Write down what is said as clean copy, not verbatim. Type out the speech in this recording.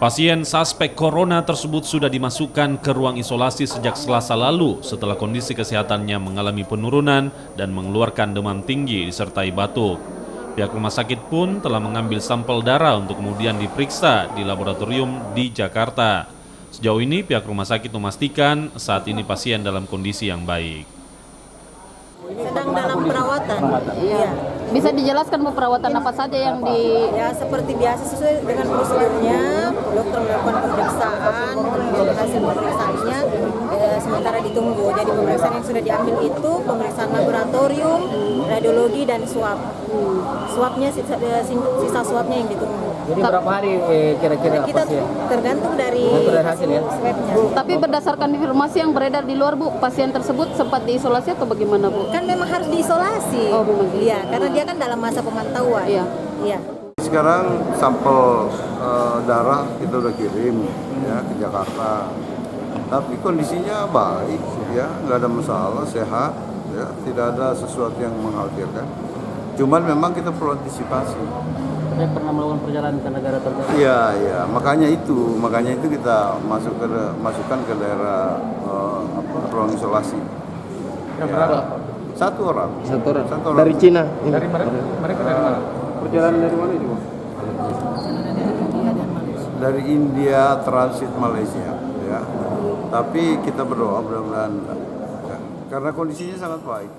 Pasien suspek corona tersebut sudah dimasukkan ke ruang isolasi sejak Selasa lalu setelah kondisi kesehatannya mengalami penurunan dan mengeluarkan demam tinggi disertai batuk. Pihak rumah sakit pun telah mengambil sampel darah untuk kemudian diperiksa di laboratorium di Jakarta. Sejauh ini pihak rumah sakit memastikan saat ini pasien dalam kondisi yang baik. Sedang dalam perawatan. Iya. Bisa dijelaskan Bu, perawatan apa saja yang di... Ya seperti biasa sesuai dengan prosedurnya, dokter melakukan pemeriksaan, kemudian hasil pemeriksaannya sementara ditunggu. Jadi pemeriksaan yang sudah diambil itu pemeriksaan laboratorium, radiologi dan swab. Swabnya sisa swabnya yang ditunggu. Jadi berapa hari kira-kira Kita pasien? tergantung dari hasil ya? swabnya. Tapi berdasarkan informasi yang beredar di luar Bu, pasien tersebut sempat diisolasi atau bagaimana Bu? Kan memang harus diisolasi. Oh, memang gitu. Iya, karena dia kan dalam masa pemantauan. Iya. Iya. Sekarang sampel darah kita udah kirim ya ke Jakarta, tapi kondisinya baik ya, nggak ada masalah, sehat ya, tidak ada sesuatu yang mengkhawatirkan. Cuman memang kita perlu antisipasi. Saya pernah melakukan perjalanan ke negara tertentu. Iya, iya, makanya itu kita masukkan ke daerah ruang isolasi. Ya, Satu orang. Dari Cina. Dari mereka dari mana? Perjalanan dari mana itu? Dari India transit Malaysia ya. Tapi kita berdoa mudah-mudahan ya, karena kondisinya sangat baik.